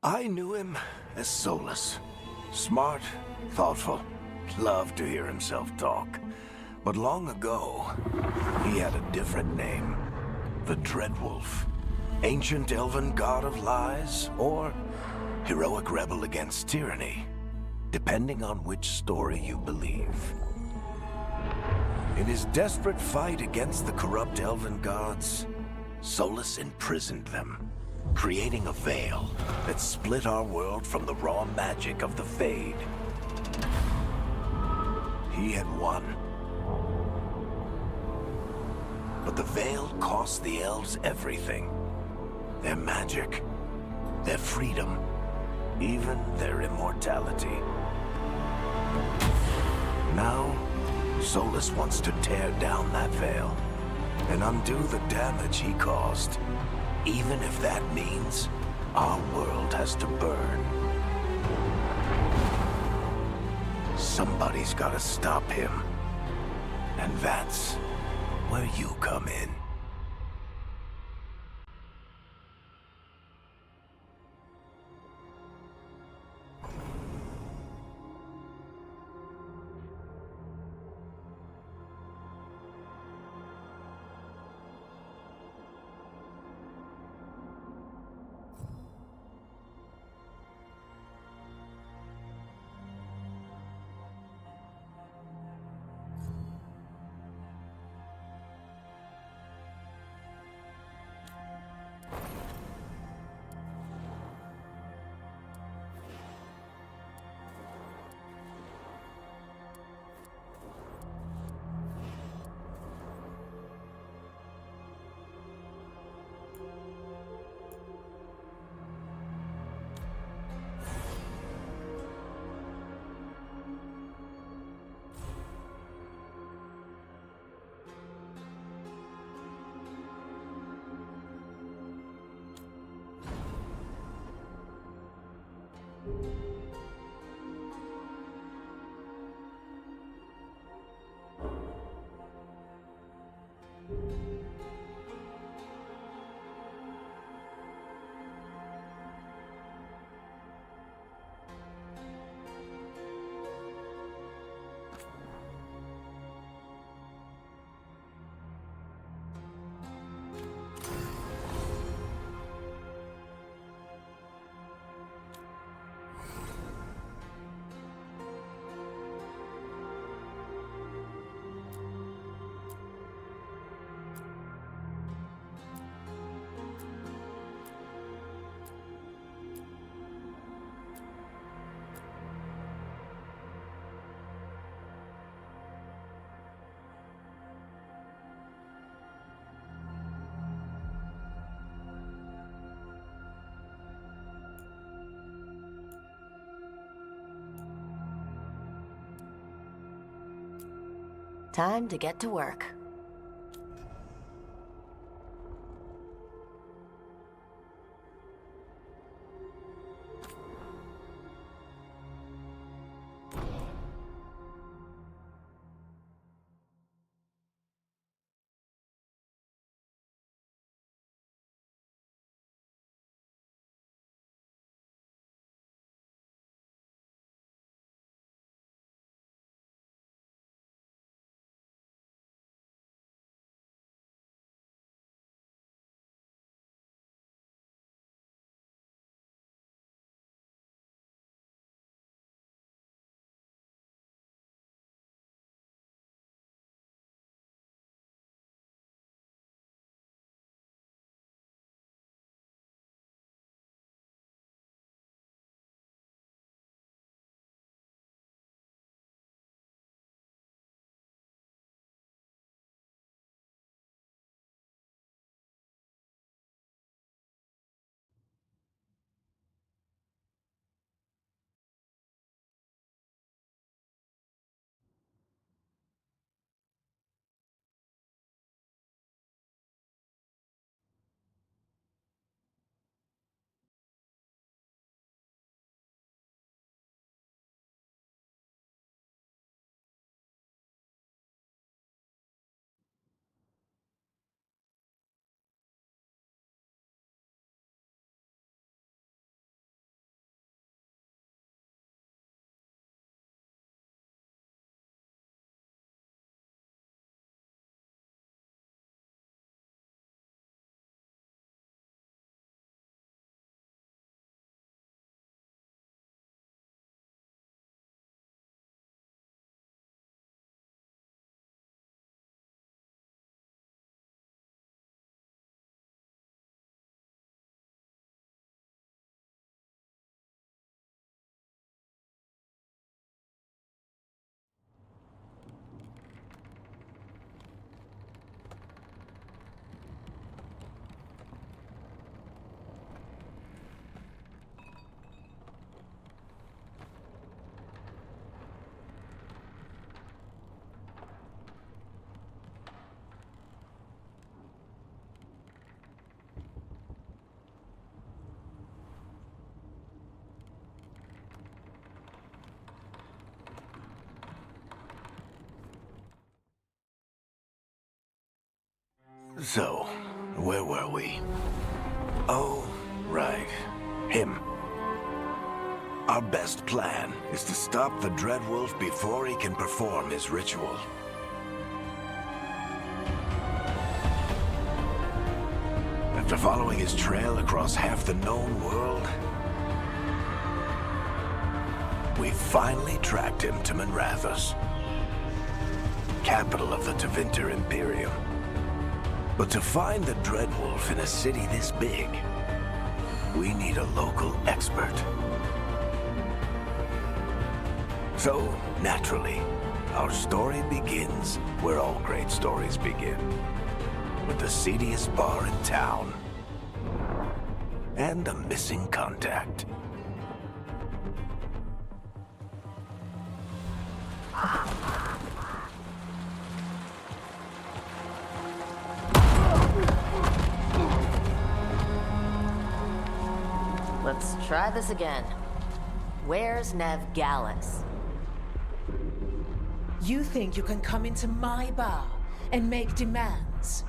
I knew him as Solus. Smart, thoughtful, loved to hear himself talk. But long ago, he had a different name. The Dreadwolf. Ancient elven god of lies, or heroic rebel against tyranny, depending on which story you believe. In his desperate fight against the corrupt elven gods, Solus imprisoned them, creating a veil that split our world from the raw magic of the Fade. He had won. But the veil cost the elves everything. Their magic, their freedom, even their immortality. Now, Solus wants to tear down that veil and undo the damage he caused, even if that means our world has to burn. Somebody's gotta stop him, and that's where you come in. Time to get to work. So, where were we? Oh, right. Him. Our best plan is to stop the Dreadwolf before he can perform his ritual. After following his trail across half the known world, we finally tracked him to Minrathous, capital of the Tevinter Imperium. But to find the Dreadwolf in a city this big, we need a local expert. So, naturally, our story begins where all great stories begin. With the seediest bar in town. And a missing contact. Let's try this again. Where's Nev Gallus? You think you can come into my bar and make demands?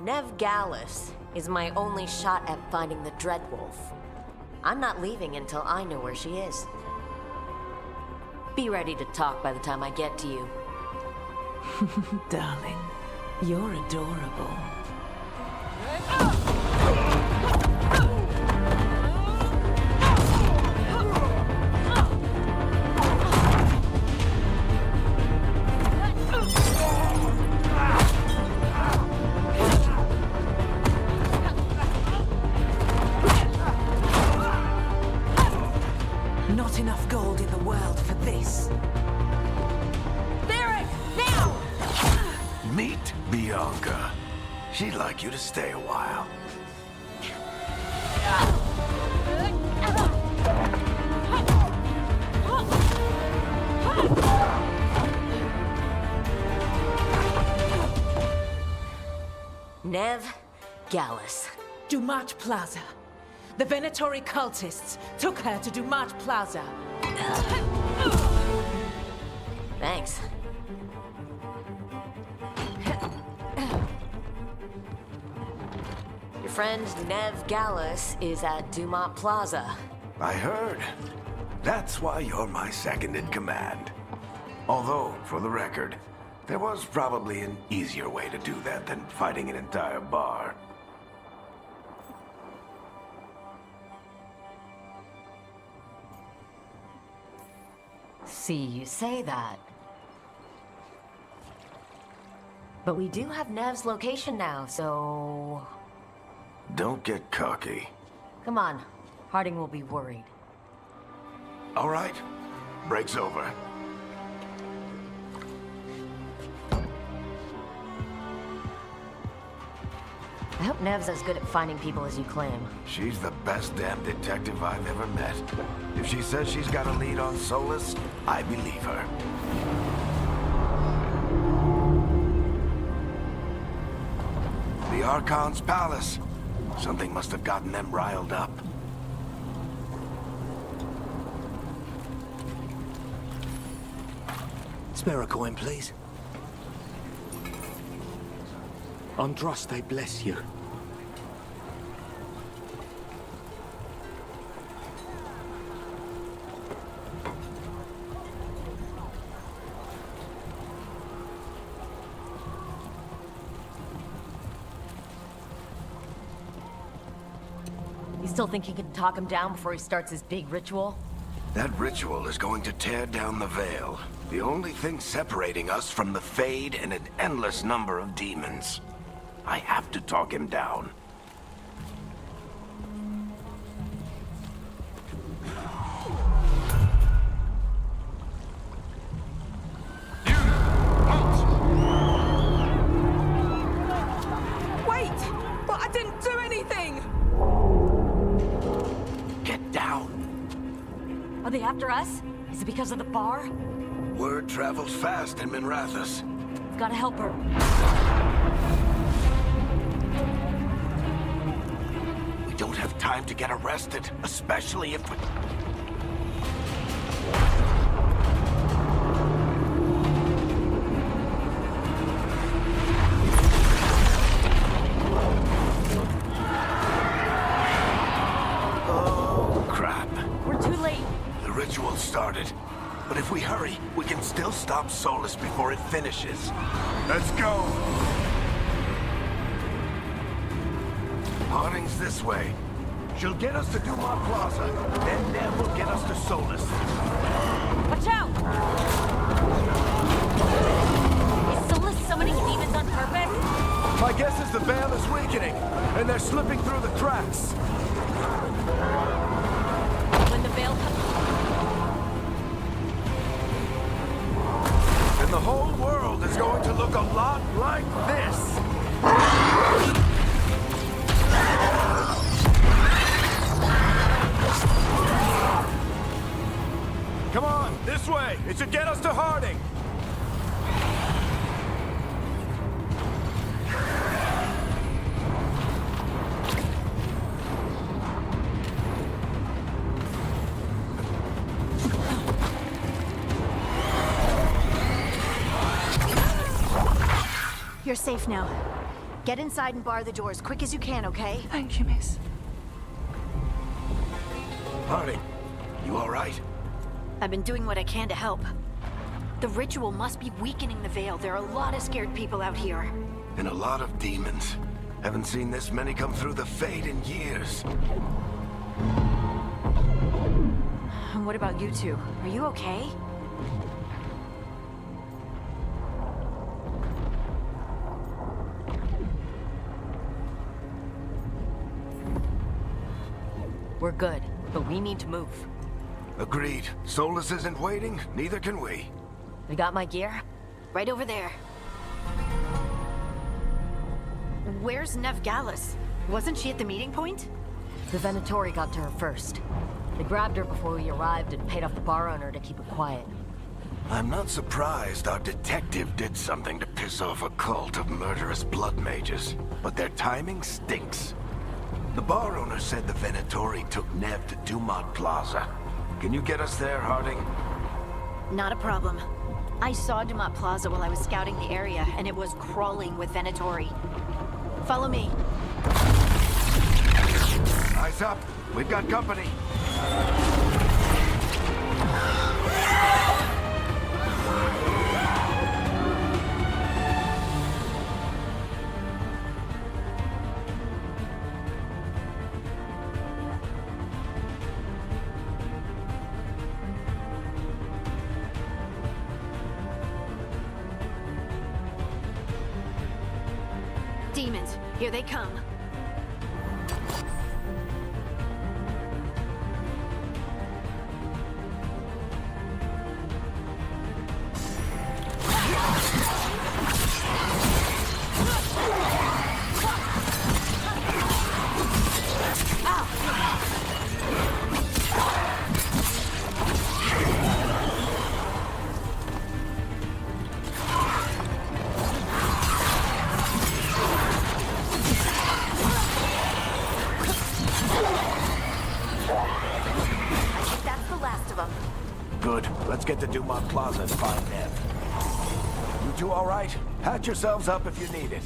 Nev Gallus is my only shot at finding the Dreadwolf. I'm not leaving until I know where she is. Be ready to talk by the time I get to you. Darling, you're adorable. Not enough gold in the world for this. Barrick, now! Meet Bianca. She'd like you to stay a while. Nev Gallus. Dumat Plaza. The Venatori cultists took her to Dumat Plaza. Thanks. Your friend Nev Gallus is at Dumat Plaza. I heard. That's why you're my second in command. Although, for the record, there was probably an easier way to do that than fighting an entire bar. See, you say that. But we do have Nev's location now, so... Don't get cocky. Come on. Harding will be worried. All right. Break's over. I hope Nev's as good at finding people as you claim. She's the best damn detective I've ever met. If she says she's got a lead on Solus, I believe her. The Archon's palace. Something must have gotten them riled up. Spare a coin, please. Andraste bless you. You still think you can talk him down before he starts his big ritual? That ritual is going to tear down the veil. The only thing separating us from the Fade and an endless number of demons. I have to talk him down. Wait! But I didn't do anything! Get down. Are they after us? Is it because of the bar? Word travels fast in Minrathous. We've gotta help her. We don't have time to get arrested, especially if we... Oh, crap. We're too late. The ritual started. But if we hurry, we can still stop Solus before it finishes. Let's go! Harding's this way. She'll get us to Dumont Plaza, then Nev will get us to Solus. Watch out! Is Solus summoning demons on purpose? My guess is the veil is weakening, and they're slipping through the cracks. When the veil comes... And the whole world is going to look a lot like this. Come on, this way. It should get us to Harding. You're safe now. Get inside and bar the door as quick as you can, okay? Thank you, miss. Harding, you all right? I've been doing what I can to help. The ritual must be weakening the veil. There are a lot of scared people out here. And a lot of demons. Haven't seen this many come through the Fade in years. And what about you two? Are you okay? We're good, but we need to move. Agreed. Solus isn't waiting, neither can we. We got my gear? Right over there. Where's Nev Gallus? Wasn't she at the meeting point? The Venatori got to her first. They grabbed her before we arrived and paid off the bar owner to keep it quiet. I'm not surprised our detective did something to piss off a cult of murderous blood mages, but their timing stinks. The bar owner said the Venatori took Nev to Dumont Plaza. Can you get us there, Harding? Not a problem. I saw Dumont Plaza while I was scouting the area, and it was crawling with Venatori. Follow me. Eyes up. We've got company. Demons, here they come. Good. Let's get to Dumont Plaza and find Nev. You two all right? Patch yourselves up if you need it.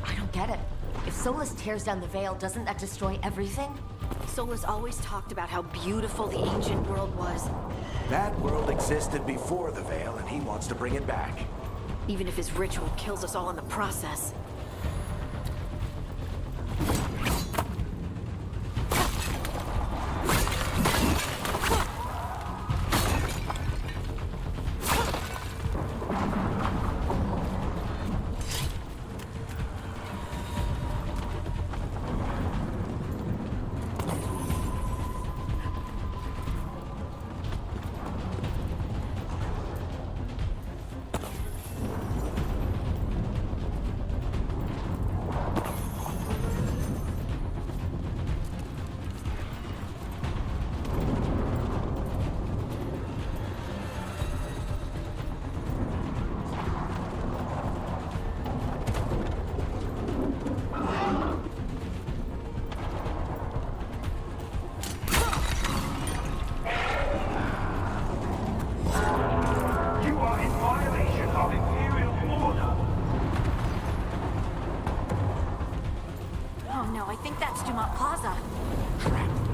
I don't get it. If Solus tears down the veil, doesn't that destroy everything? Solus always talked about how beautiful the ancient world was. That world existed before the veil, and he wants to bring it back. Even if his ritual kills us all in the process.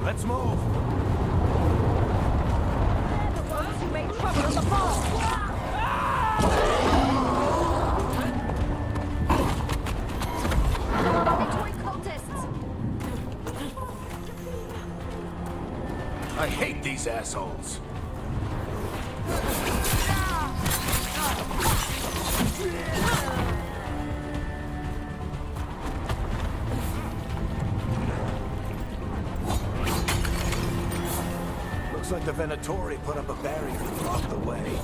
Let's move! They're the ones who made trouble in the fall! Inventory cultists! I hate these assholes! Looks like the Venatori put up a barrier to block the way.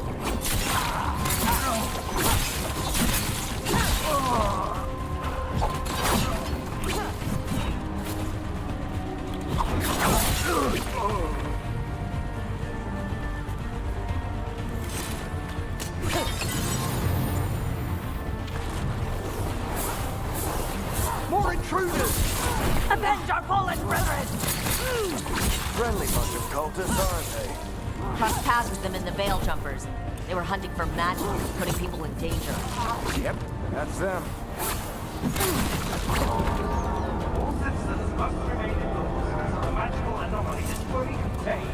More intruders! Avenge our fallen brethren! Friendly bunch of cultists, aren't they? Crossed paths with them in the Veil Jumpers. They were hunting for magic, putting people in danger. Yep, that's them. All citizens must remain indoors until the magical anomaly is fully contained.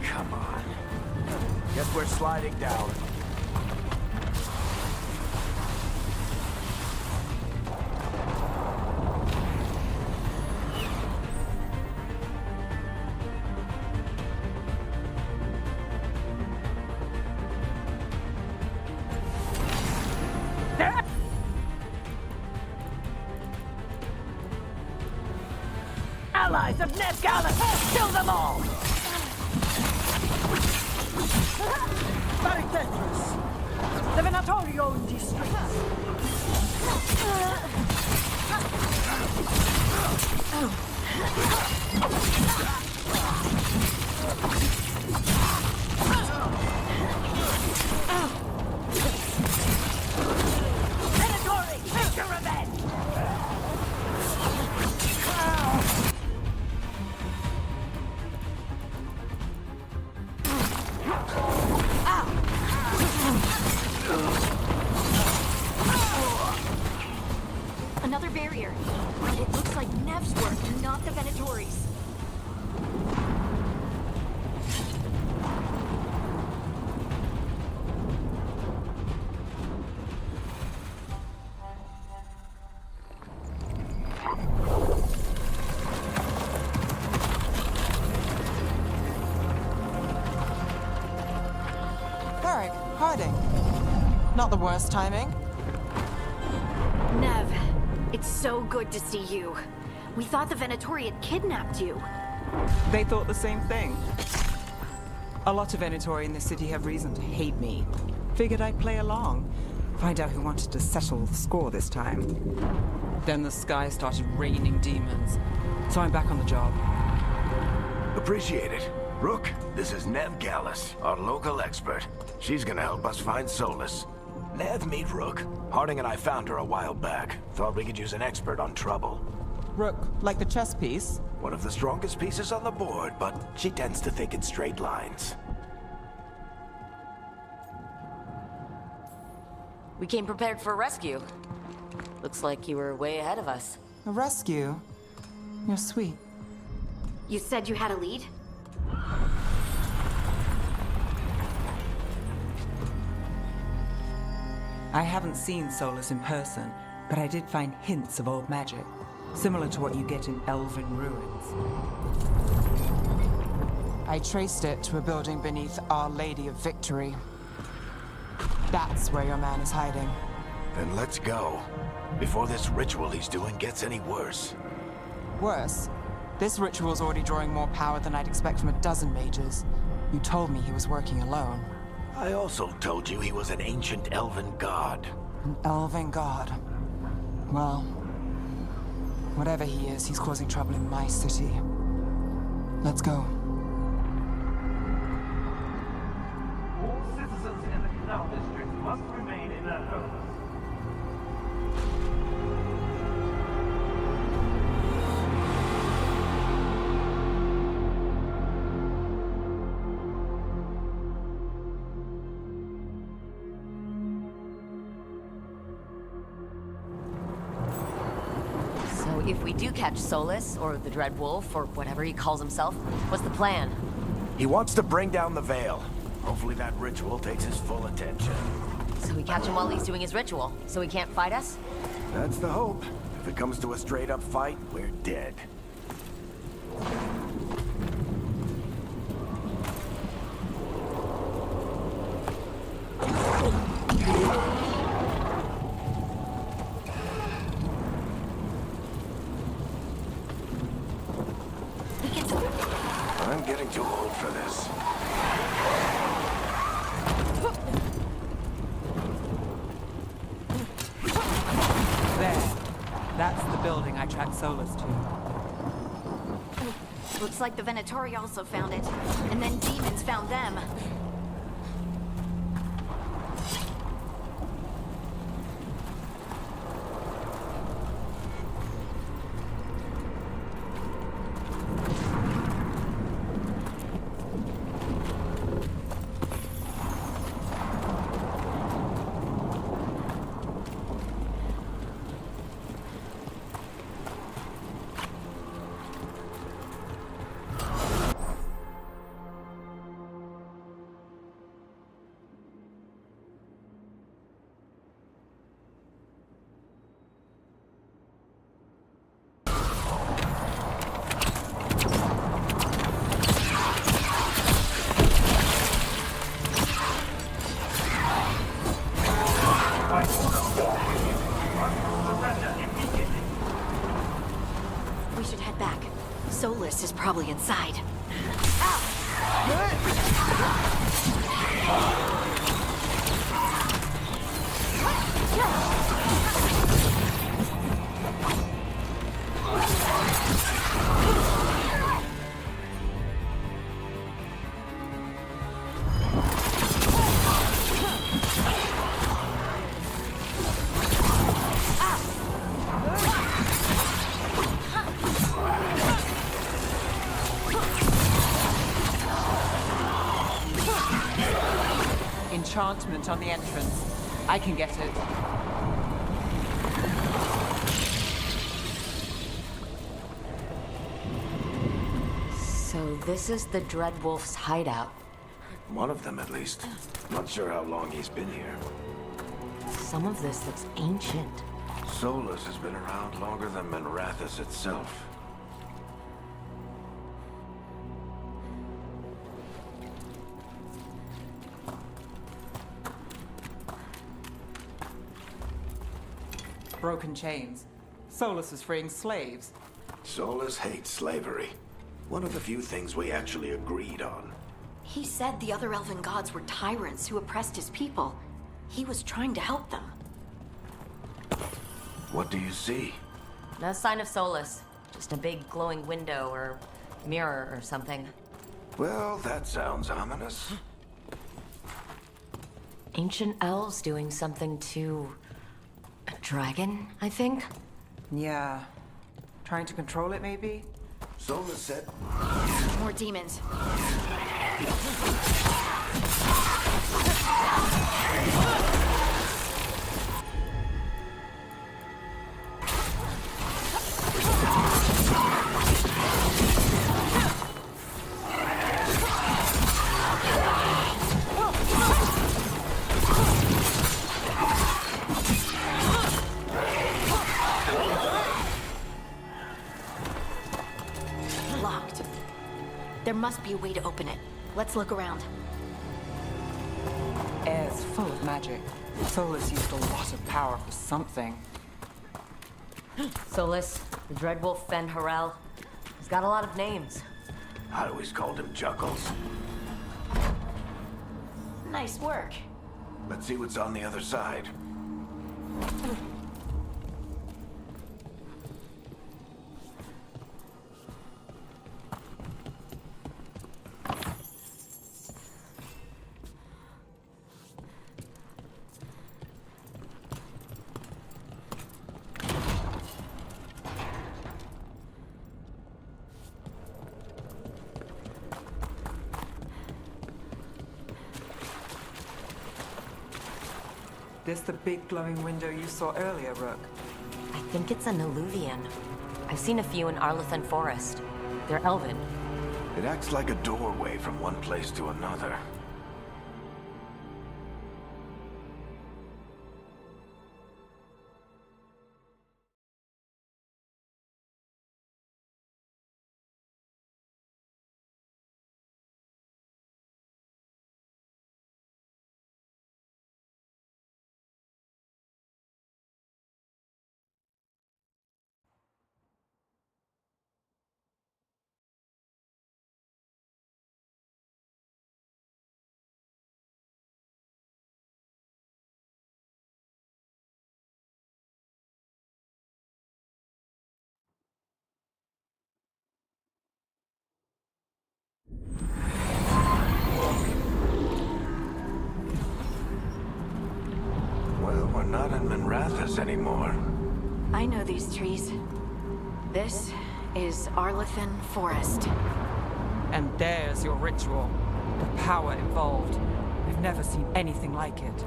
Come on. Guess we're sliding down. Allies of Ned Gallus! Kill them all! Barricators! The Venatorio in distress! Venatori, take your revenge! Another barrier. But it looks like Nev's work, not the Venatori's. Eric, hiding. Not the worst timing. Nev, it's so good to see you. We thought the Venatori had kidnapped you. They thought the same thing. A lot of Venatori in this city have reason to hate me. Figured I'd play along. Find out who wanted to settle the score this time. Then the sky started raining demons. So I'm back on the job. Appreciate it. Rook, this is Nev Gallus, our local expert. She's gonna help us find Solus. Nev, meet Rook. Harding and I found her a while back. Thought we could use an expert on trouble. Rook, like the chess piece? One of the strongest pieces on the board, but she tends to think in straight lines. We came prepared for a rescue. Looks like you were way ahead of us. A rescue? You're sweet. You said you had a lead? I haven't seen Solus in person, but I did find hints of old magic, similar to what you get in elven ruins. I traced it to a building beneath Our Lady of Victory. That's where your man is hiding. Then let's go. Before this ritual he's doing gets any worse. Worse, this ritual's already drawing more power than I'd expect from a dozen mages. You told me he was working alone. I also told you he was an ancient elven god. An elven god. Well, whatever he is, he's causing trouble in my city. Let's go. All citizens in the Canal District must remain in their homes. If we do catch Solus, or the Dread Wolf, or whatever he calls himself, what's the plan? He wants to bring down the Veil. Hopefully that ritual takes his full attention. So we catch him while he's doing his ritual, so he can't fight us? That's the hope. If it comes to a straight-up fight, we're dead. I'm getting too old for this. There. That's the building I tracked Solus to. Looks like the Venatori also found it. And then demons found them. We should head back. Solus is probably inside. Enchantment on the entrance. I can get it. So this is the Dread Wolf's hideout. One of them, at least. Not sure how long he's been here. Some of this looks ancient. Solus has been around longer than Minrathous itself. Broken chains. Solus is freeing slaves. Solus hates slavery. One of the few things we actually agreed on. He said the other elven gods were tyrants who oppressed his people. He was trying to help them. What do you see? No sign of Solus. Just a big glowing window or mirror or something. Well, that sounds ominous. Ancient elves doing something to a dragon, I think? Yeah. Trying to control it, maybe? Solus said... More demons. Locked. There must be a way to open it. Let's look around. Air's full of magic. Solus used a lot of power for something. Solus, the Dreadwolf Fen Harel. He's got a lot of names. I always called him Chuckles. Nice work. Let's see what's on the other side. This the big glowing window you saw earlier, Rook? I think it's an alluvian. I've seen a few in Arlethan Forest. They're elven. It acts like a doorway from one place to another. Well, we're not in Minrathous anymore. I know these trees. This is Arlethan Forest. And there's your ritual. The power involved. I've never seen anything like it.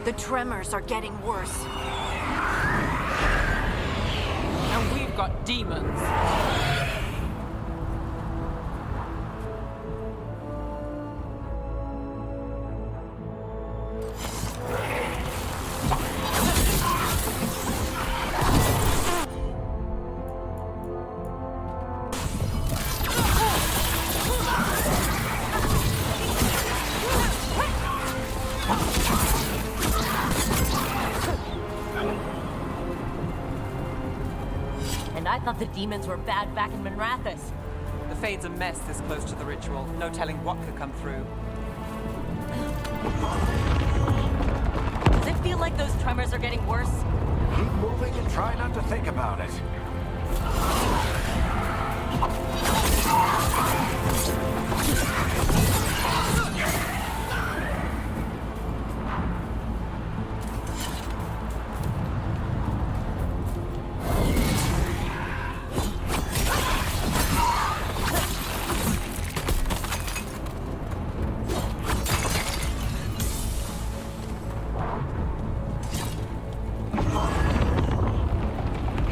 The tremors are getting worse. And we've got demons. And I thought the demons were bad back in Minrathous. The Fade's a mess this close to the ritual. No telling what could come through. Does it feel like those tremors are getting worse? Keep moving and try not to think about it.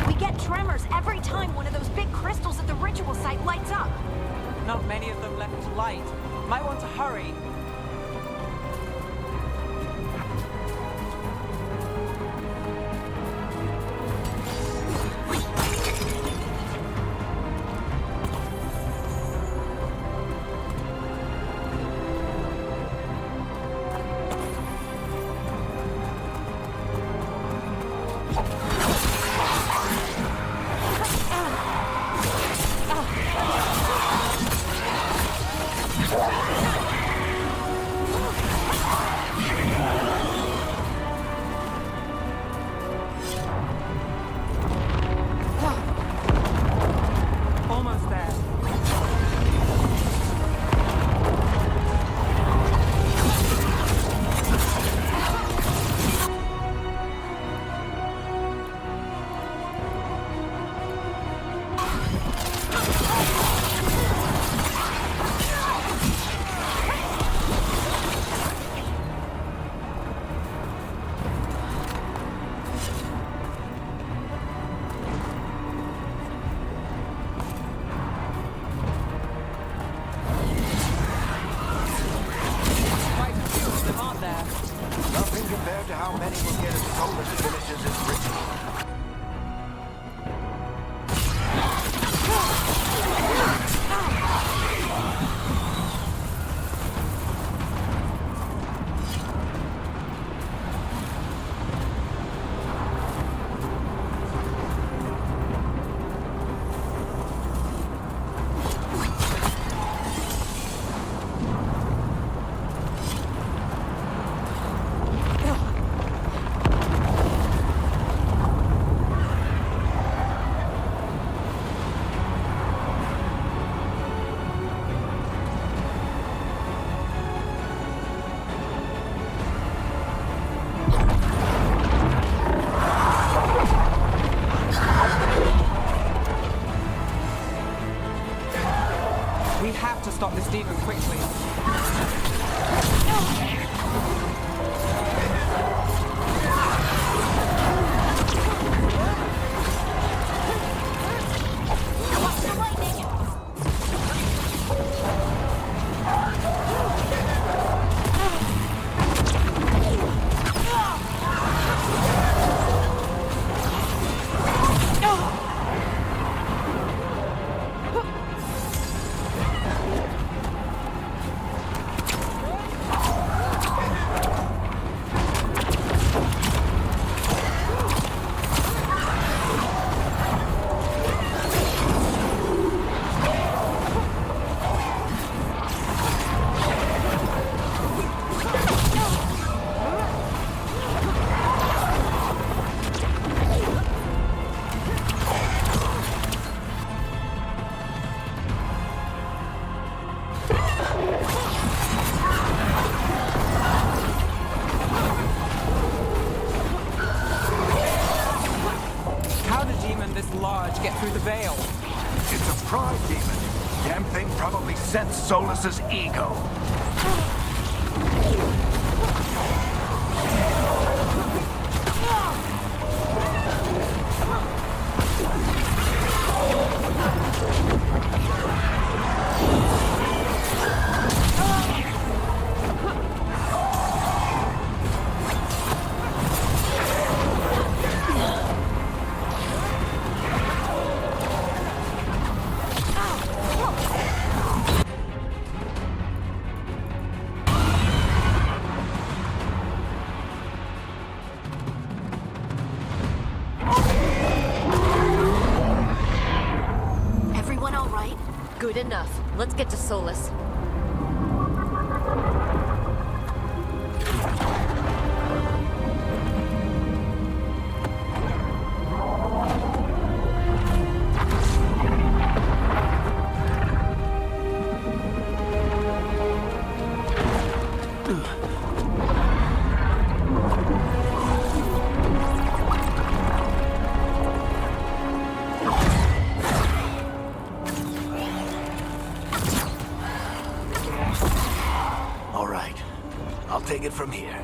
We get tremors every time one of those big crystals at the ritual site lights up. Not many of them left to light. Might want to hurry. Almost there. Quite a few of them aren't there. Nothing compared to how many will get as Solus finishes his ritual. Solus's ego. Everyone all right? Good enough. Let's get to Solus. All right. I'll take it from here.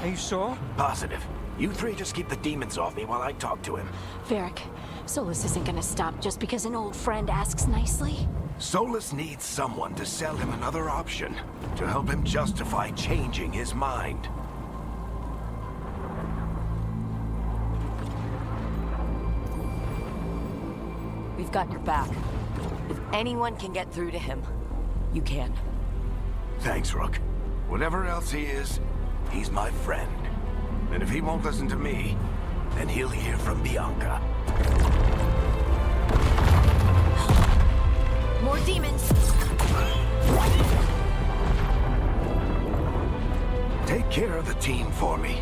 Are you sure? Positive. You three just keep the demons off me while I talk to him. Varric, Solus isn't gonna stop just because an old friend asks nicely. Solus needs someone to sell him another option, to help him justify changing his mind. We've got your back. If anyone can get through to him, you can. Thanks, Rook. Whatever else he is, he's my friend. And if he won't listen to me, then he'll hear from Bianca. More demons! Take care of the team for me.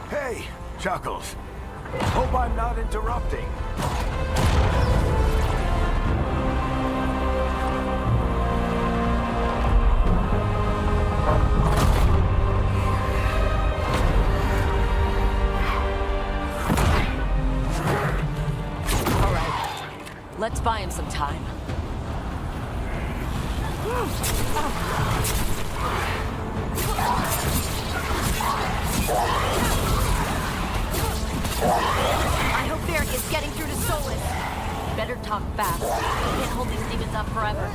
Hey, Chuckles. Hope I'm not interrupting. All right. Let's buy him some time. I hope Varric is getting through to Solus. Better talk fast. We can't hold these demons up forever.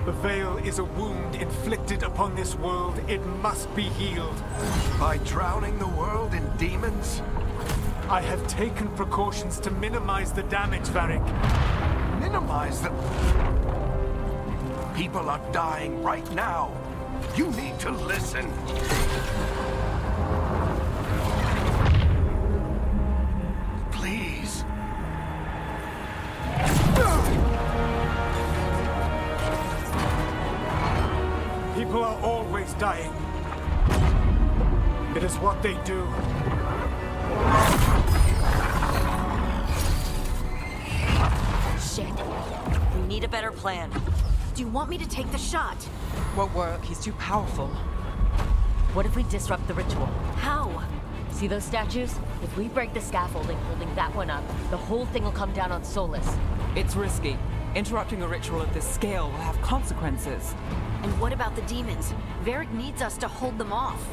The Veil is a wound inflicted upon this world. It must be healed. By drowning the world in demons? I have taken precautions to minimize the damage, Varric. Minimize the... People are dying right now. You need to listen. Please. People are always dying. It is what they do. Shit. We need a better plan. Do you want me to take the shot? Won't work. He's too powerful. What if we disrupt the ritual? How? See those statues? If we break the scaffolding holding that one up, the whole thing will come down on Solus. It's risky. Interrupting a ritual of this scale will have consequences. And what about the demons? Varric needs us to hold them off.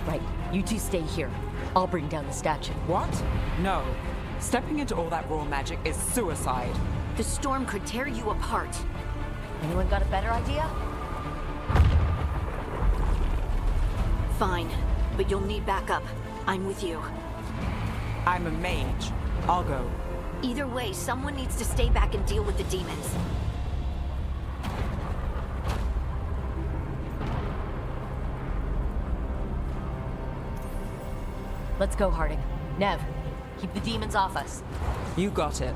Right. You two stay here. I'll bring down the statue. What? No. Stepping into all that raw magic is suicide. The storm could tear you apart. Anyone got a better idea? Fine, but you'll need backup. I'm with you. I'm a mage. I'll go. Either way, someone needs to stay back and deal with the demons. Let's go, Harding. Nev, keep the demons off us. You got it.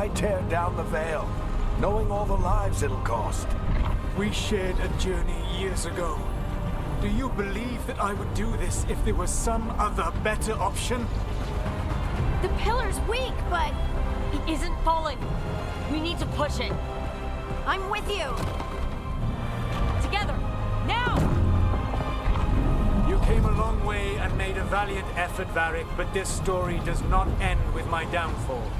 Why tear down the Veil, knowing all the lives it'll cost? We shared a journey years ago. Do you believe that I would do this if there was some other better option? The pillar's weak, but It isn't falling. We need to push it. I'm with you. Together. Now! You came a long way and made a valiant effort, Varric, but this story does not end with my downfall.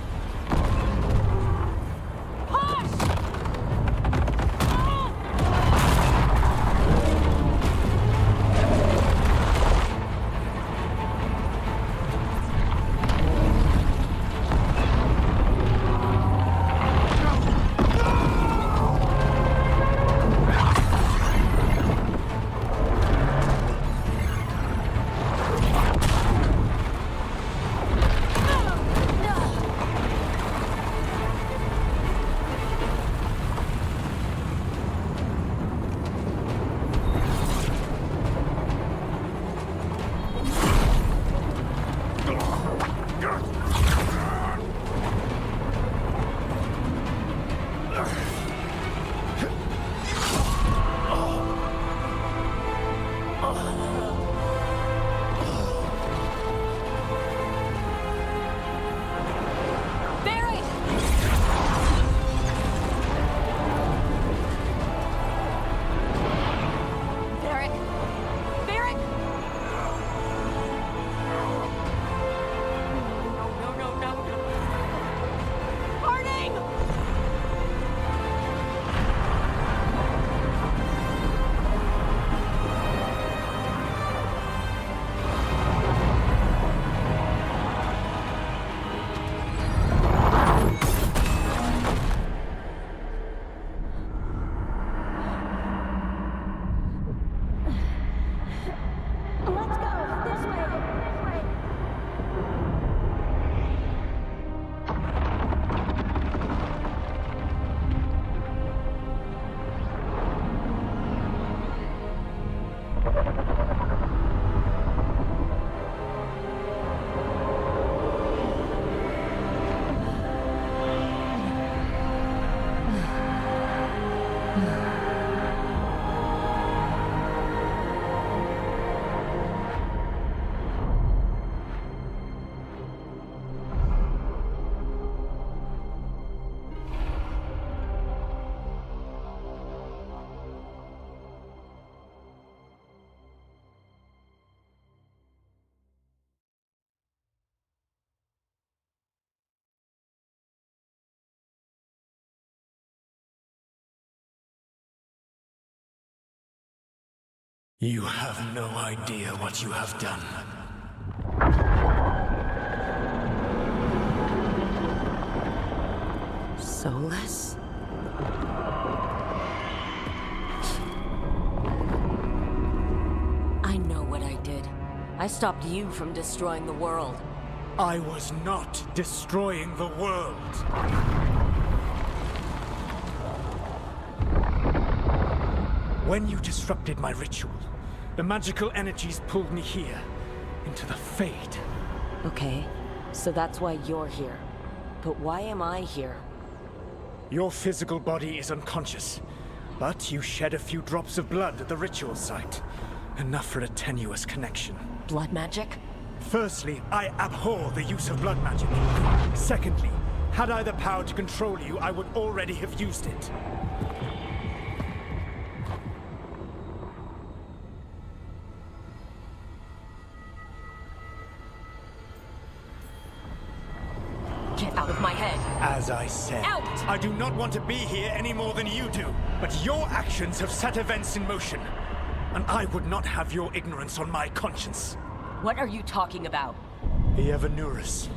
You have no idea what you have done. Soulless? I know what I did. I stopped you from destroying the world. I was not destroying the world. When you disrupted my ritual, the magical energies pulled me here, into the Fade. Okay, so that's why you're here. But why am I here? Your physical body is unconscious, but you shed a few drops of blood at the ritual site. Enough for a tenuous connection. Blood magic? Firstly, I abhor the use of blood magic. Secondly, had I the power to control you, I would already have used it. Get out of my head. As I said, Out! I do not want to be here any more than you do. But your actions have set events in motion. And I would not have your ignorance on my conscience. What are you talking about? The Evanurus,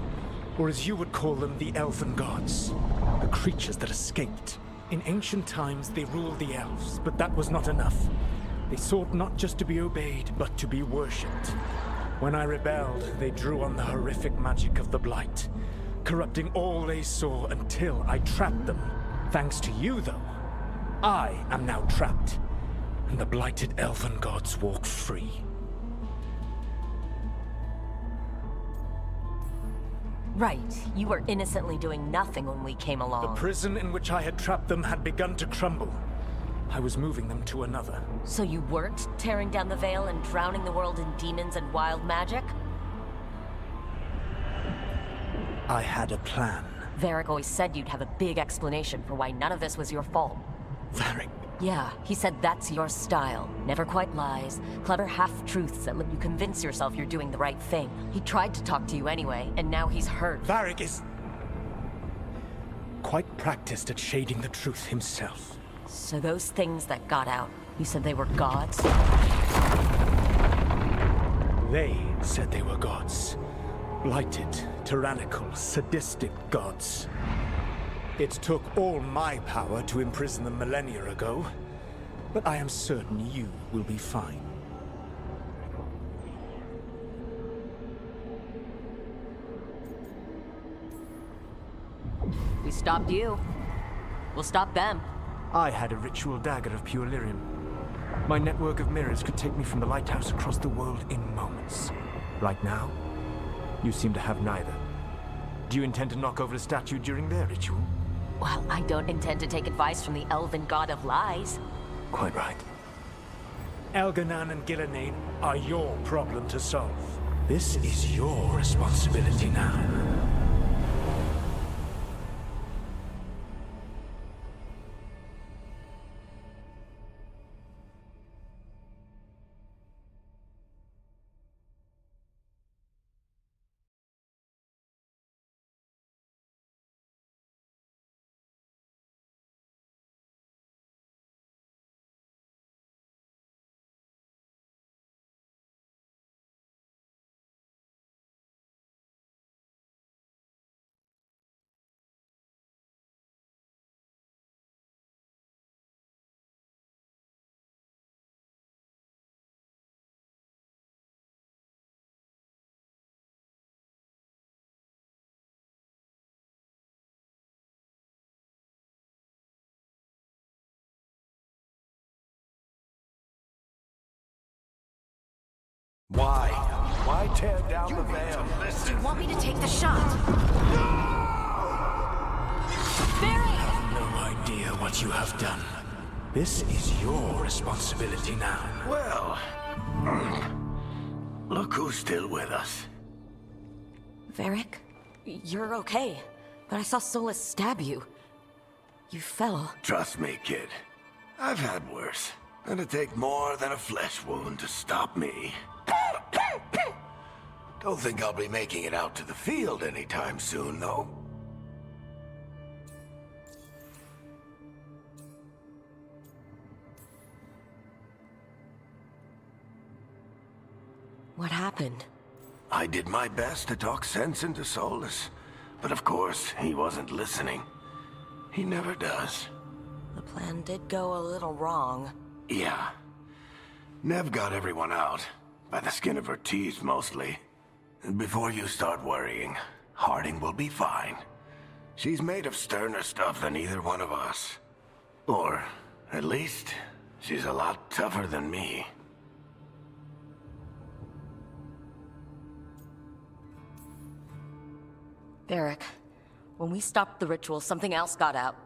or as you would call them, the Elven Gods. The creatures that escaped. In ancient times, they ruled the elves, but that was not enough. They sought not just to be obeyed, but to be worshipped. When I rebelled, they drew on the horrific magic of the Blight, corrupting all they saw until I trapped them. Thanks to you, though, I am now trapped, and the blighted Elven Gods walk free. Right. You were innocently doing nothing when we came The along. prison in which I had trapped them had begun to crumble. I was moving them to another. So you weren't tearing down the veil and drowning the world in demons and wild magic? I had a plan. Varric always said you'd have a big explanation for why none of this was your fault. Varric. Yeah, he said that's your style. Never quite lies, clever half-truths that let you convince yourself you're doing the right thing. He tried to talk to you anyway, and now he's hurt. Varric is quite practiced at shading the truth himself. So those things that got out, you said they were gods? They said they were gods. Blighted, tyrannical, sadistic gods. It took all my power to imprison them millennia ago, but I am certain you will be fine. We stopped you. We'll stop them. I had a ritual dagger of pure lyrium. My network of mirrors could take me from the lighthouse across the world in moments. Right now, you seem to have neither. Do you intend to knock over a statue during their ritual? Well, I don't intend to take advice from the elven god of lies. Quite right. Elganan and Gillenane are your problem to solve. This is your responsibility now. Why? Why tear down the veil? Do you want me to take the shot? No idea what you have done. This is your responsibility now. Well, look who's still with us. Varric, you're okay. But I saw Solus stab you. You fell. Trust me, kid. I've had worse. It'd take more than a flesh wound to stop me. Don't think I'll be making it out to the field anytime soon, though. What happened? I did my best to talk sense into Solus, but of course, he wasn't listening. He never does. The plan did go a little wrong. Yeah. Nev got everyone out. By the skin of her teeth, mostly. And before you start worrying, Harding will be fine. She's made of sterner stuff than either one of us. Or, at least, she's a lot tougher than me. Varric, when we stopped the ritual, something else got out.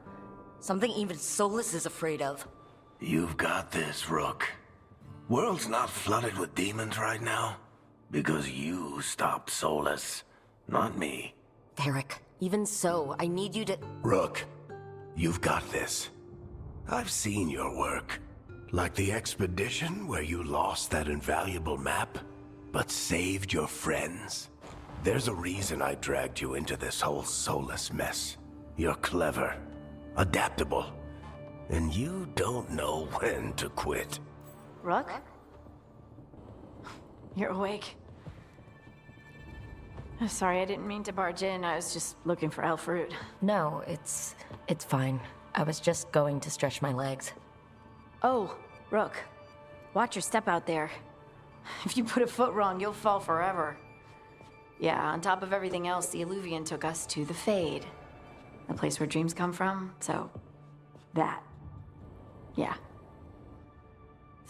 Something even Solus is afraid of. You've got this, Rook. World's not flooded with demons right now. Because you stopped Solus, not me. Varric, even so, I need you to... Rook, you've got this. I've seen your work. Like the expedition where you lost that invaluable map, but saved your friends. There's a reason I dragged you into this whole Solus mess. You're clever, adaptable, and you don't know when to quit. Rook? You're awake. Sorry, I didn't mean to barge in. I was just looking for elf fruit. No, it's fine. I was just going to stretch my legs. Oh, Rook. Watch your step out there. If you put a foot wrong, you'll fall forever. Yeah, on top of everything else, the Illuvian took us to the Fade. The place where dreams come from, so... that. Yeah.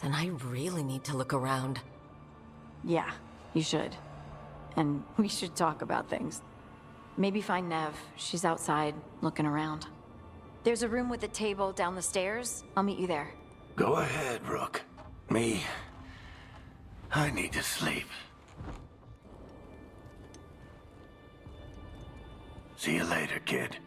Then I really need to look around. Yeah, you should. And we should talk about things. Maybe find Nev. She's outside, looking around. There's a room with a table down the stairs. I'll meet you there. Go ahead, Rook. I need to sleep. See you later, kid.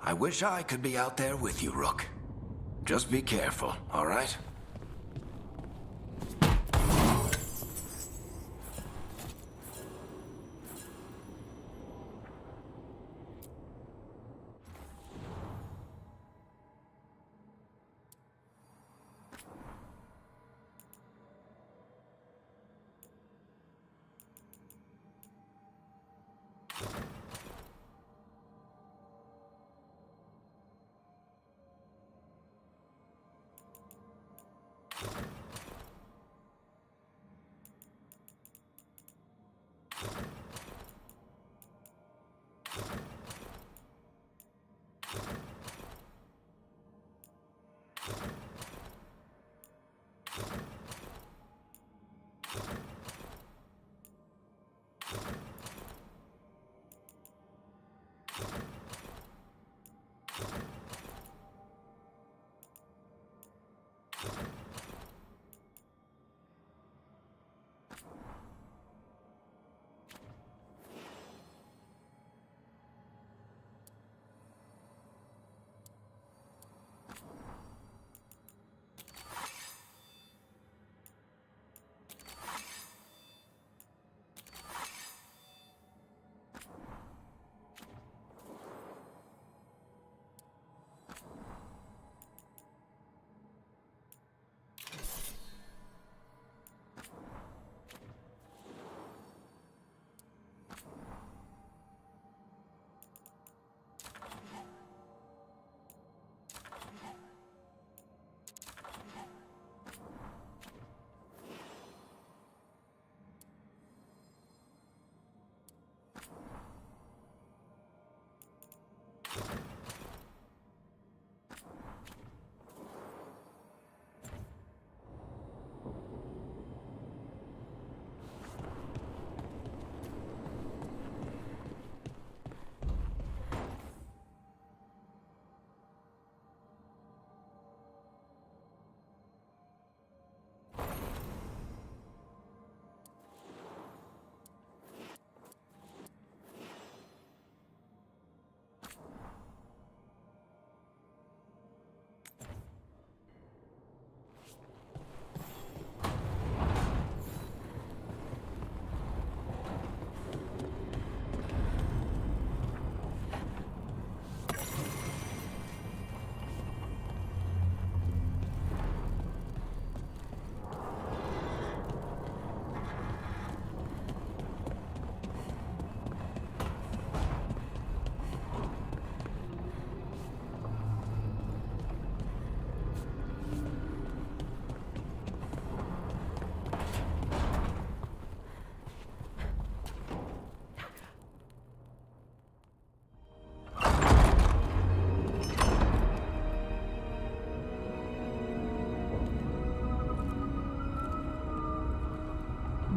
I wish I could be out there with you, Rook. Just be careful, all right?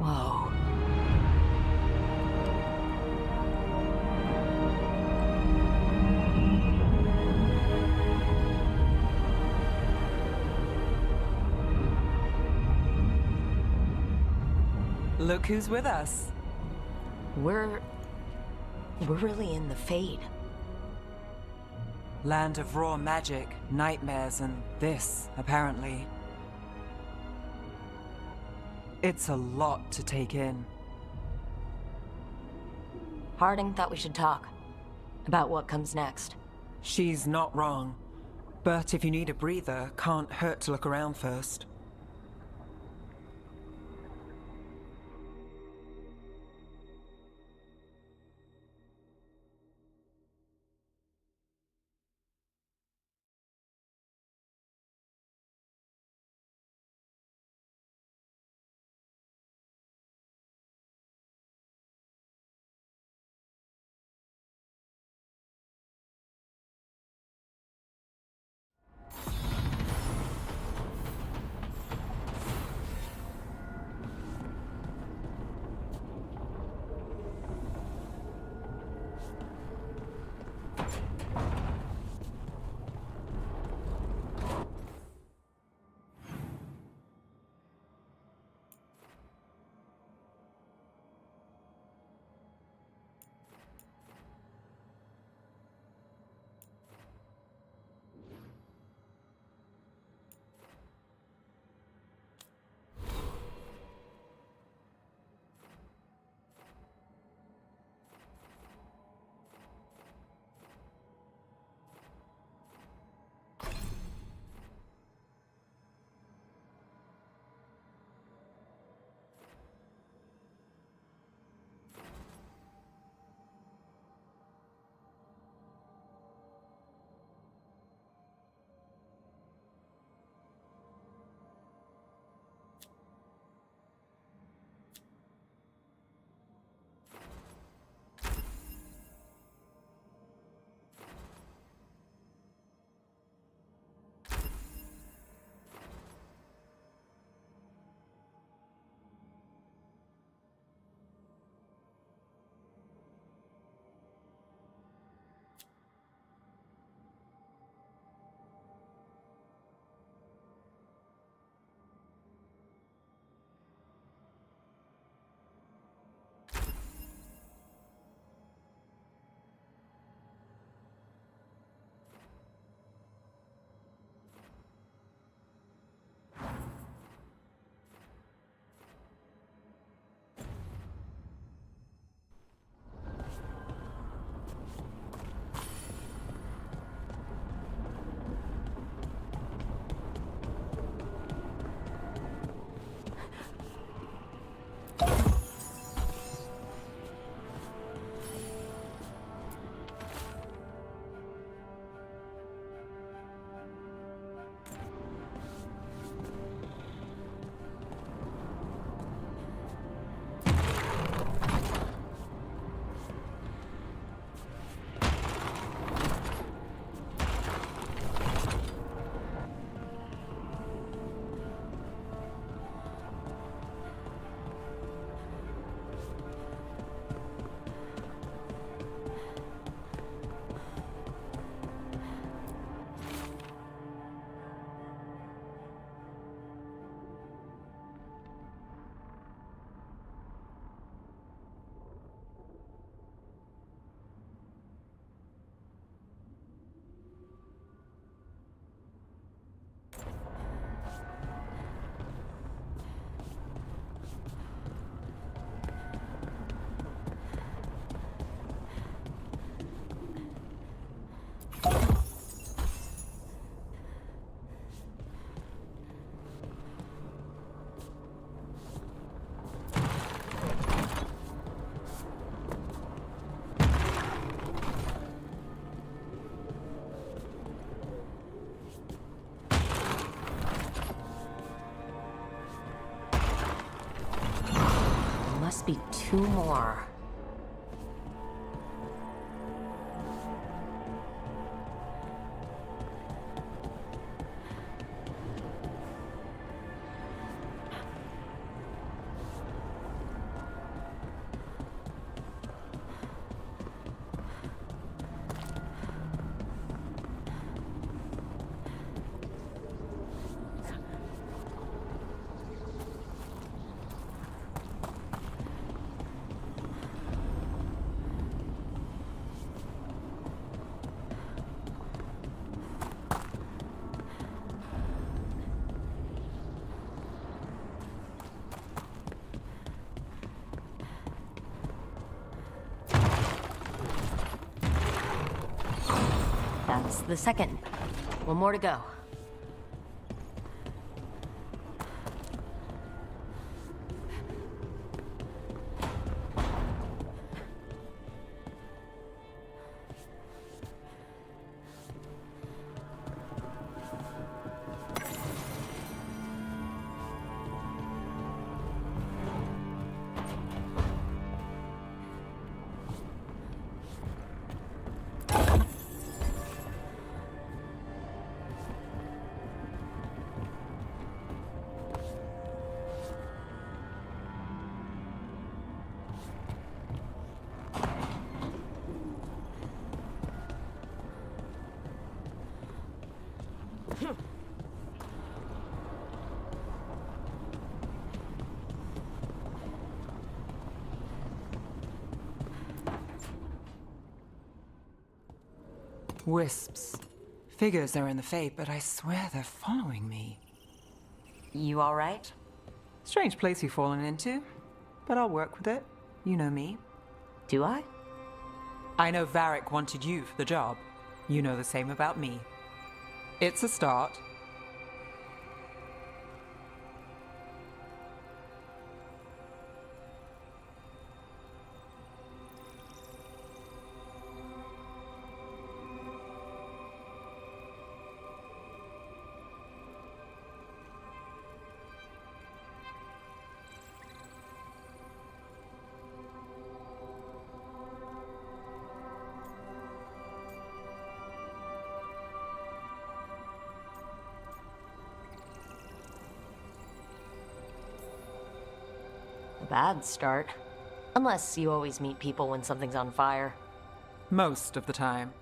Whoa. Look who's with us. We're really in the Fade. Land of raw magic, nightmares, and this, apparently. It's a lot to take in. Harding thought we should talk about what comes next. She's not wrong. But if you need a breather, can't hurt to look around first. Must be two more. the second. One more to go. Wisps. Figures are in the fate, but I swear they're following me. You alright? Strange place you've fallen into, but I'll work with it. You know me. Do I? I know Varric wanted you for the job. You know the same about me. It's a start. Bad start. Unless you always meet people when something's on fire. Most of the time.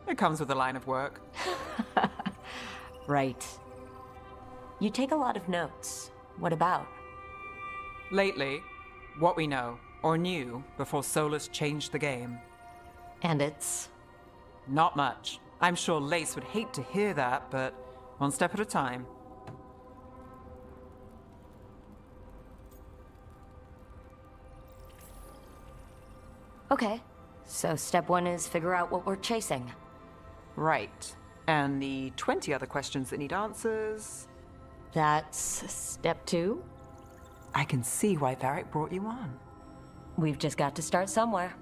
It comes with a line of work. Right. You take a lot of notes. What about? Lately, what we know, or knew, before Solus changed the game. And it's? Not much. I'm sure Lace would hate to hear that, but one step at a time. Okay. So step one is figure out what we're chasing. Right. And the 20 other questions that need answers... That's step two? I can see why Varric brought you on. We've just got to start somewhere.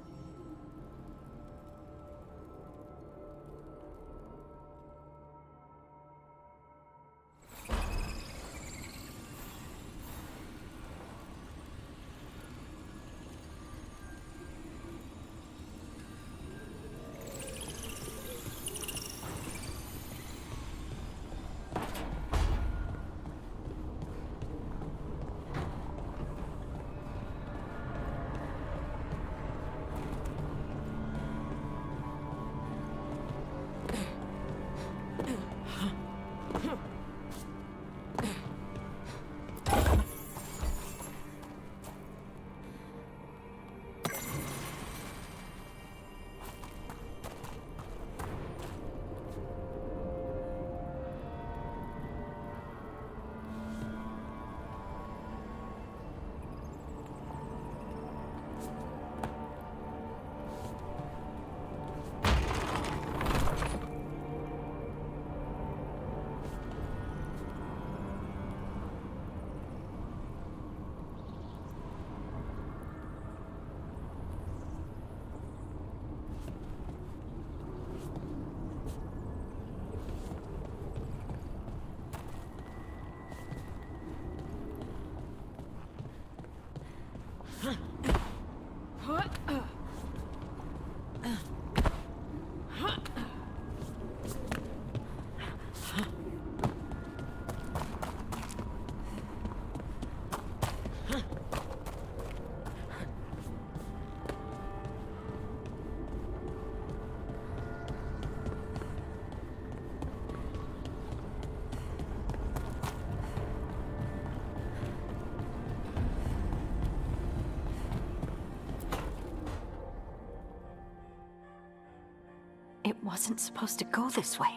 It wasn't supposed to go this way.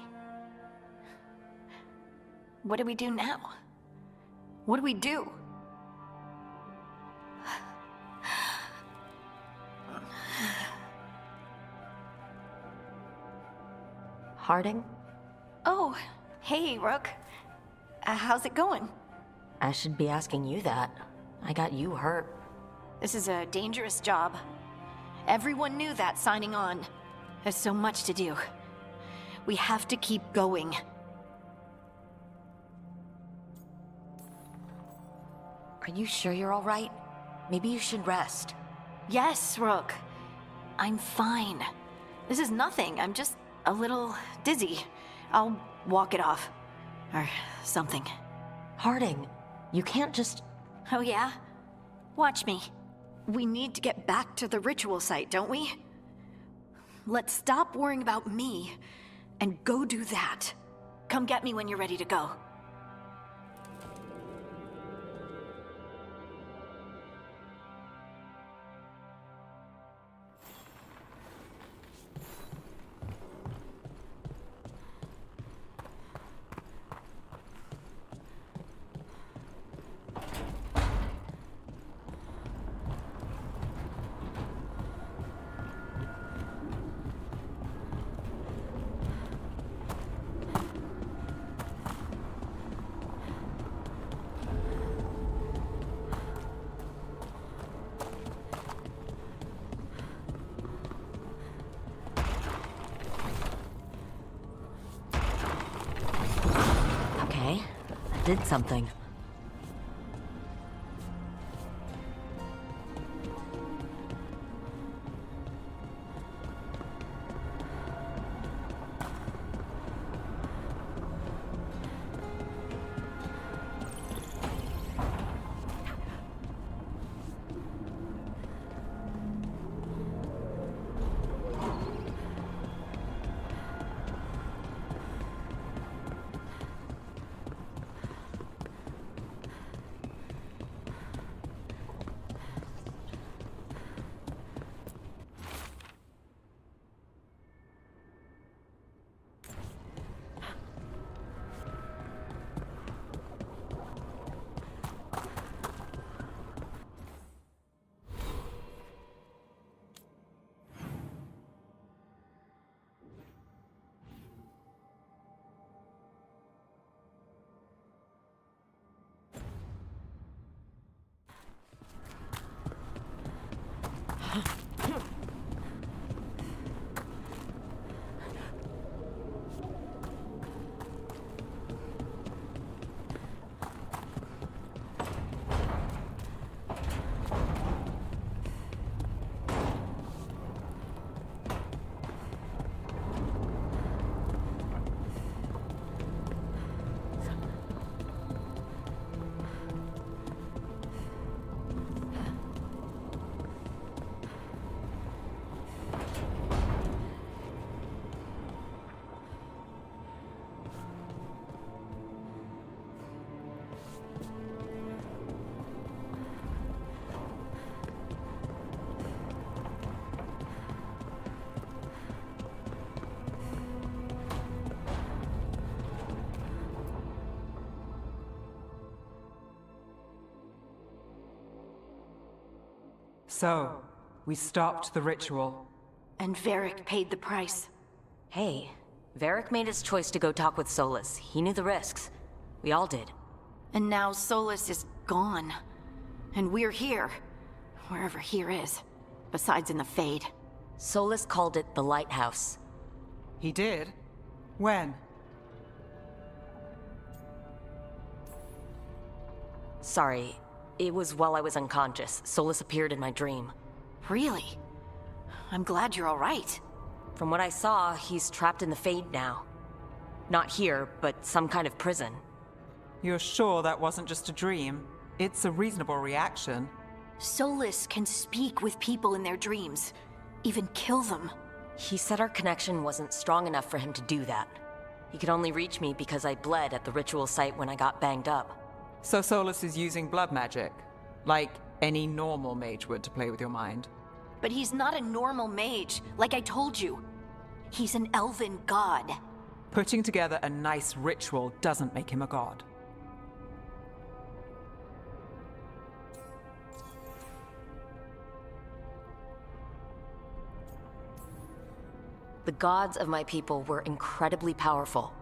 What do we do now? What do we do? Harding? Oh, hey, Rook. How's it going? I should be asking you that. I got you hurt. This is a dangerous job. Everyone knew that signing on. There's so much to do. We have to keep going. Are you sure you're all right? Maybe you should rest. Yes, Rook. I'm fine. This is nothing. I'm just a little dizzy. I'll walk it off. Or something. Harding, you can't just... Oh yeah? Watch me. We need to get back to the ritual site, don't we? Let's stop worrying about me and go do that. Come get me when you're ready to go. Okay, I did something. So, we stopped the ritual. And Varric paid the price. Hey, Varric made his choice to go talk with Solus. He knew the risks. We all did. And now Solus is gone. And we're here. Wherever here is. Besides in the Fade. Solus called it the Lighthouse. He did? When? Sorry, it was while I was unconscious. Solus appeared in my dream. Really? I'm glad you're all right. From what I saw, he's trapped in the Fade now. Not here, but some kind of prison. You're sure that wasn't just a dream? It's a reasonable reaction. Solus can speak with people in their dreams. Even kill them. He said our connection wasn't strong enough for him to do that. He could only reach me because I bled at the ritual site when I got banged up. So Solus is using blood magic, like any normal mage would to play with your mind. But he's not a normal mage, like I told you. He's an elven god. Putting together a nice ritual doesn't make him a god. The gods of my people were incredibly powerful.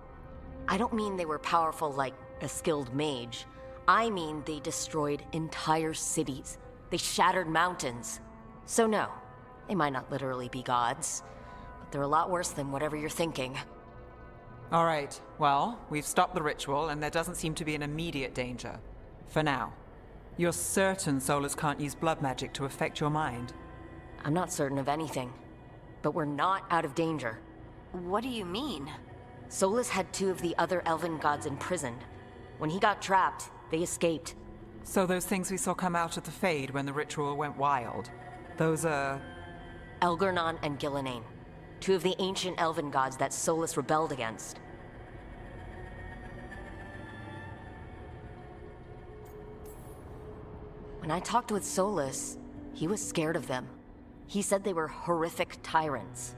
I don't mean they were powerful like a skilled mage. I mean they destroyed entire cities. They shattered mountains. So no, they might not literally be gods, but they're a lot worse than whatever you're thinking. All right, well, we've stopped the ritual and there doesn't seem to be an immediate danger. For now. You're certain Solus can't use blood magic to affect your mind? I'm not certain of anything, but we're not out of danger. What do you mean? Solus had 2 of the other elven gods imprisoned. When he got trapped, they escaped. So those things we saw come out of the Fade when the ritual went wild, those are... Elgernon and Gillenane, 2 of the ancient elven gods that Solus rebelled against. When I talked with Solus, he was scared of them. He said they were horrific tyrants.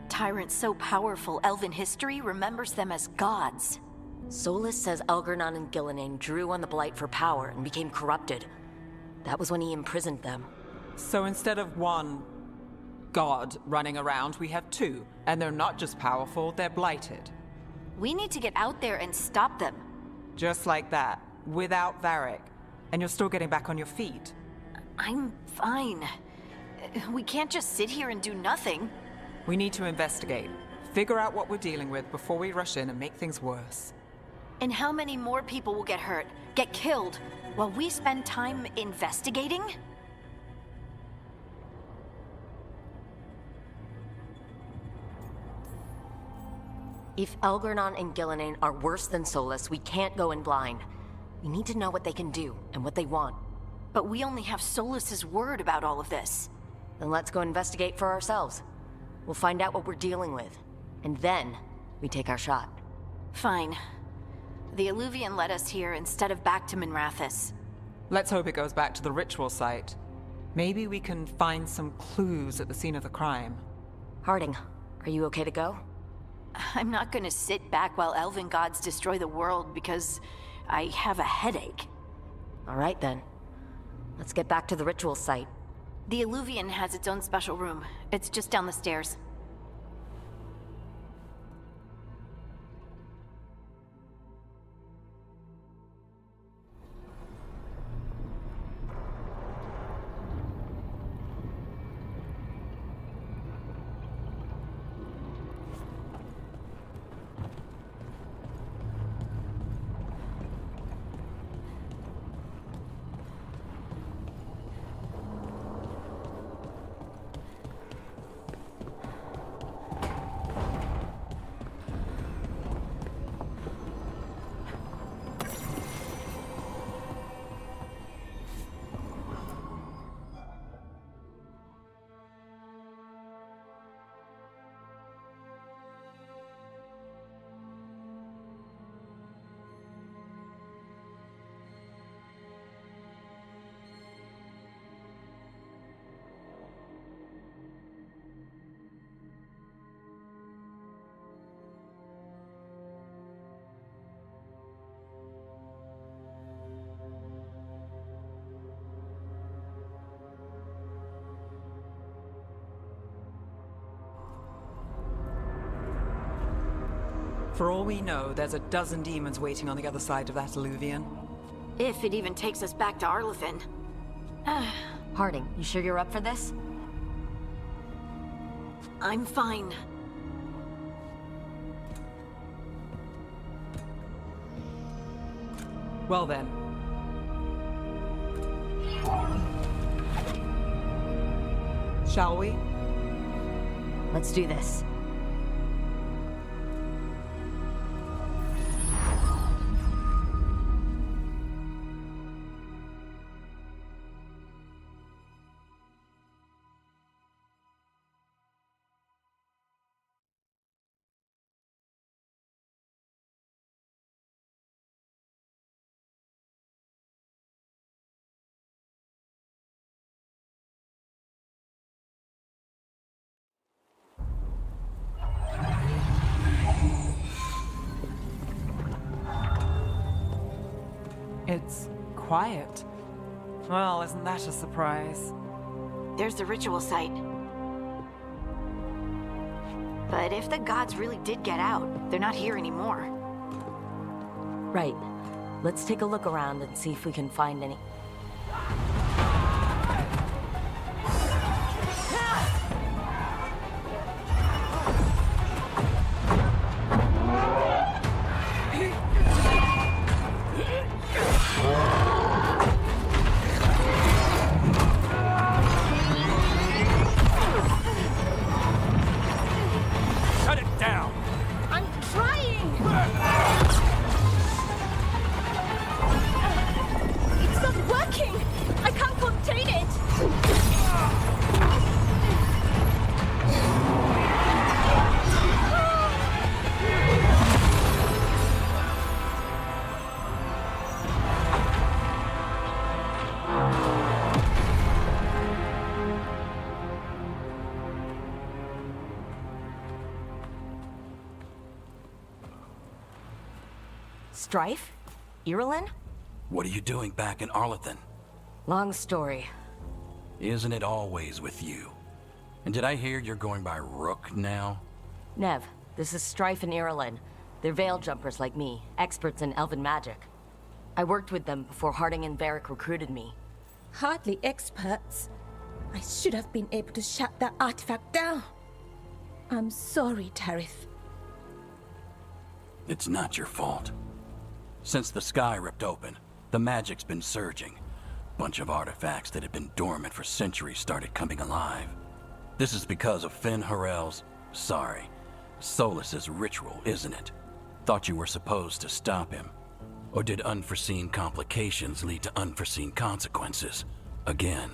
Tyrants so powerful, elven history remembers them as gods. Solus says Elgernon and Gillenane drew on the Blight for power and became corrupted. That was when he imprisoned them. So instead of 1 god running around, we have 2. And they're not just powerful, they're blighted. We need to get out there and stop them. Just like that, without Varric. And you're still getting back on your feet. I'm fine. We can't just sit here and do nothing. We need to investigate. Figure out what we're dealing with before we rush in and make things worse. And how many more people will get hurt, get killed, while we spend time investigating? If Elgernon and Gillenane are worse than Solus, we can't go in blind. We need to know what they can do and what they want. But we only have Solus's word about all of this. Then let's go investigate for ourselves. We'll find out what we're dealing with, and then we take our shot. Fine. The Illuvian led us here instead of back to Minrathous. Let's hope it goes back to the ritual site. Maybe we can find some clues at the scene of the crime. Harding, are you okay to go? I'm not gonna sit back while elven gods destroy the world because I have a headache. All right then. Let's get back to the ritual site. The Illuvian has its own special room. It's just down the stairs. For all we know, there's a dozen demons waiting on the other side of that Illuvian. If it even takes us back to Arlothin. Harding, you sure you're up for this? I'm fine. Well then. Shall we? Let's do this. It's quiet. Well, isn't that a surprise? There's the ritual site. But if the gods really did get out, they're not here anymore. Right. Let's take a look around and see if we can find any... Strife? Irulan? What are you doing back in Arlethan? Long story. Isn't it always with you? And did I hear you're going by Rook now? Nev, this is Strife and Irulan. They're veil jumpers like me, experts in elven magic. I worked with them before Harding and Varric recruited me. Hardly experts. I should have been able to shut that artifact down. I'm sorry, Tarith. It's not your fault. Since the sky ripped open, the magic's been surging. Bunch of artifacts that had been dormant for centuries started coming alive. This is because of Finn Harel's... Solas's ritual, isn't it? Thought you were supposed to stop him. Or did unforeseen complications lead to unforeseen consequences? Again.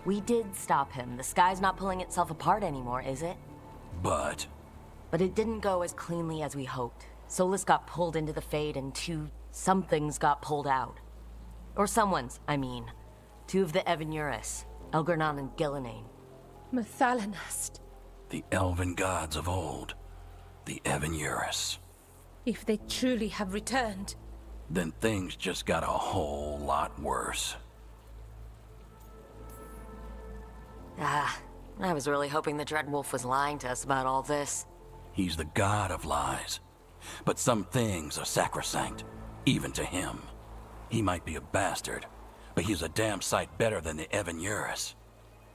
We did stop him. The sky's not pulling itself apart anymore, is it? But it didn't go as cleanly as we hoped. Solas got pulled into the Fade and somethings got pulled out. Or someone's, I mean. Two of the Evanuris, Elgar'nan and Gillenane. Mathalanast. The elven gods of old. The Evanuris. If they truly have returned... Then things just got a whole lot worse. I was really hoping the Dreadwolf was lying to us about all this. He's the god of lies. But some things are sacrosanct, even to him. He might be a bastard, but he's a damn sight better than the Evanuris.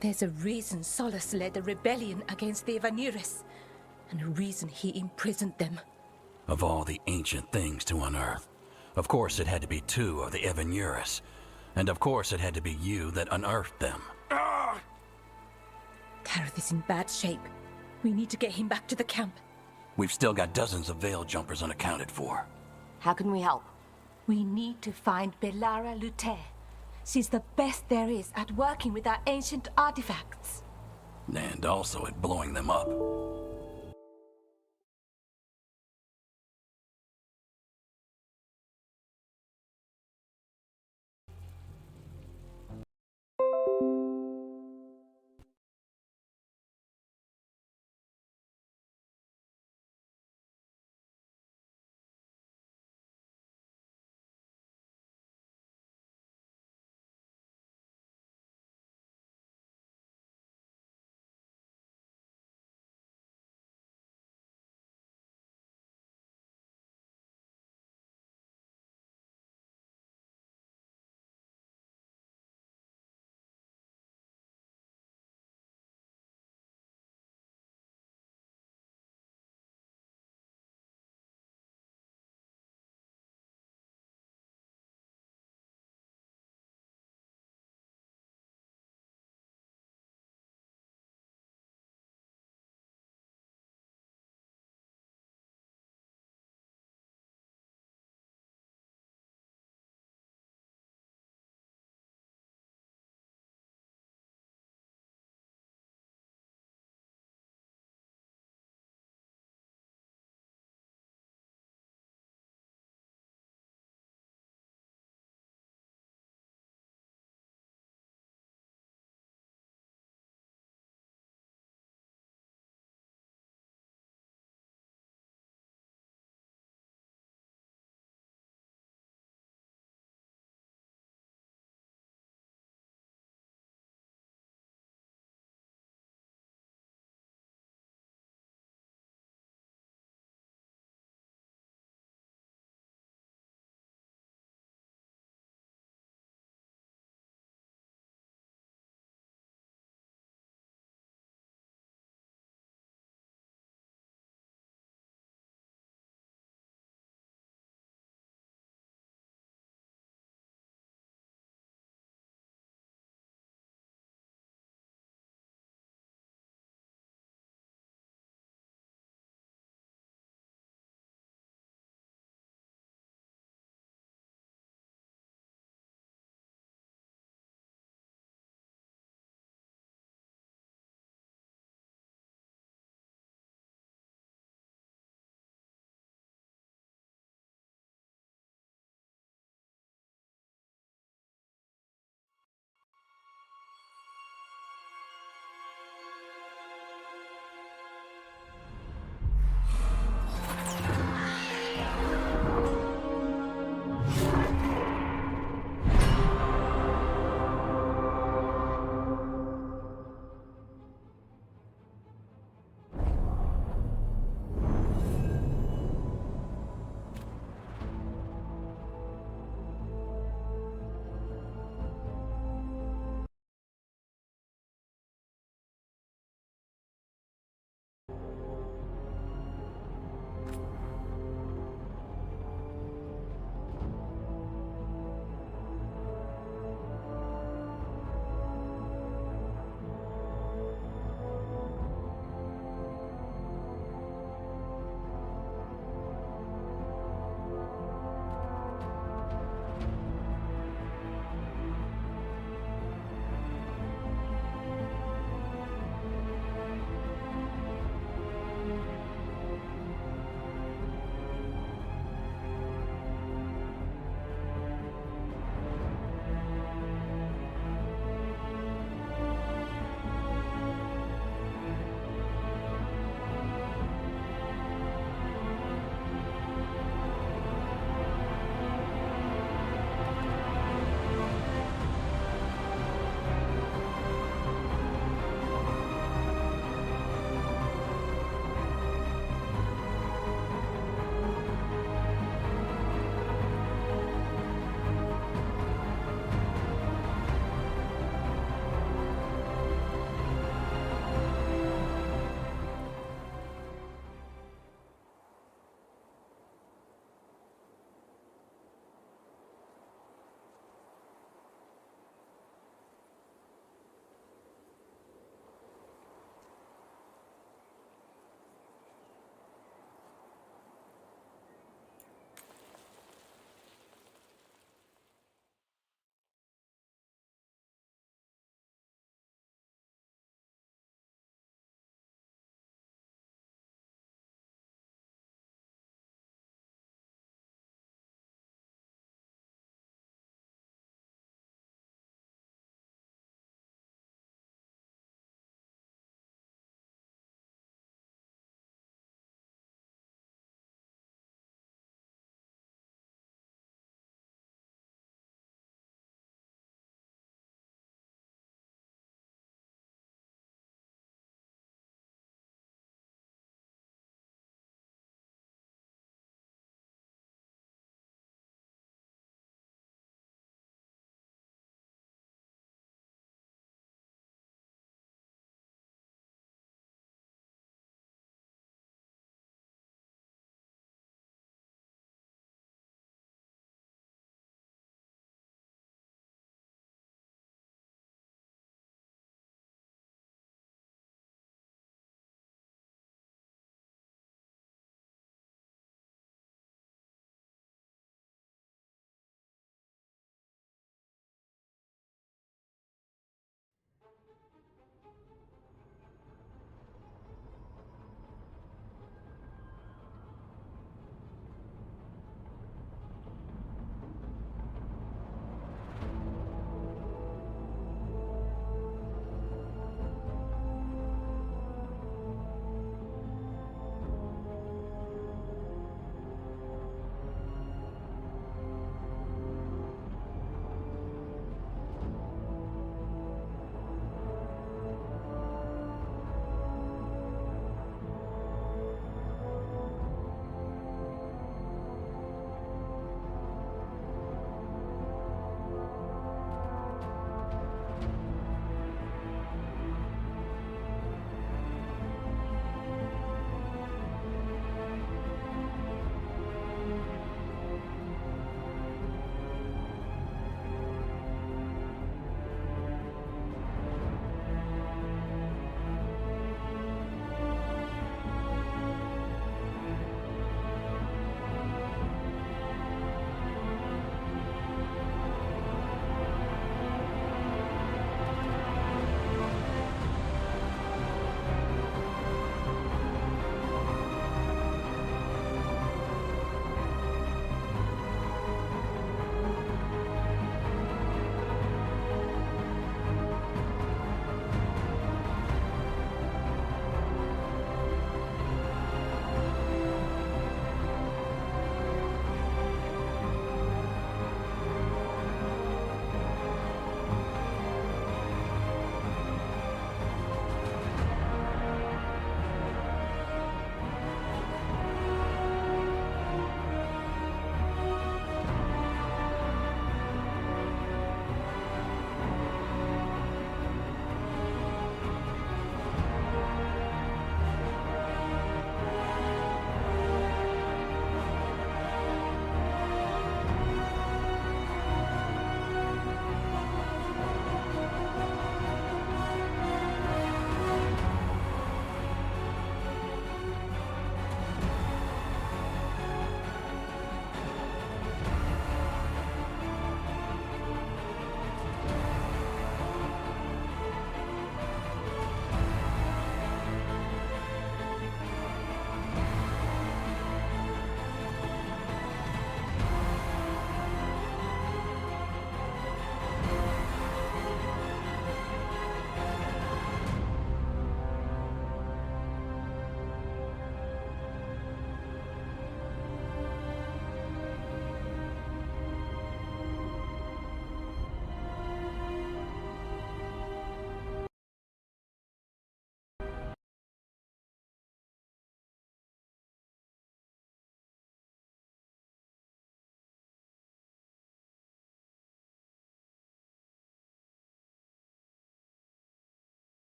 There's a reason Solas led a rebellion against the Evanuris, and a reason he imprisoned them. Of all the ancient things to unearth, of course it had to be two of the Evanuris, and of course it had to be you that unearthed them. Tarith is in bad shape. We need to get him back to the camp. We've still got dozens of veil jumpers unaccounted for. How can we help? We need to find Belara Lute. She's the best there is at working with our ancient artifacts. And also at blowing them up.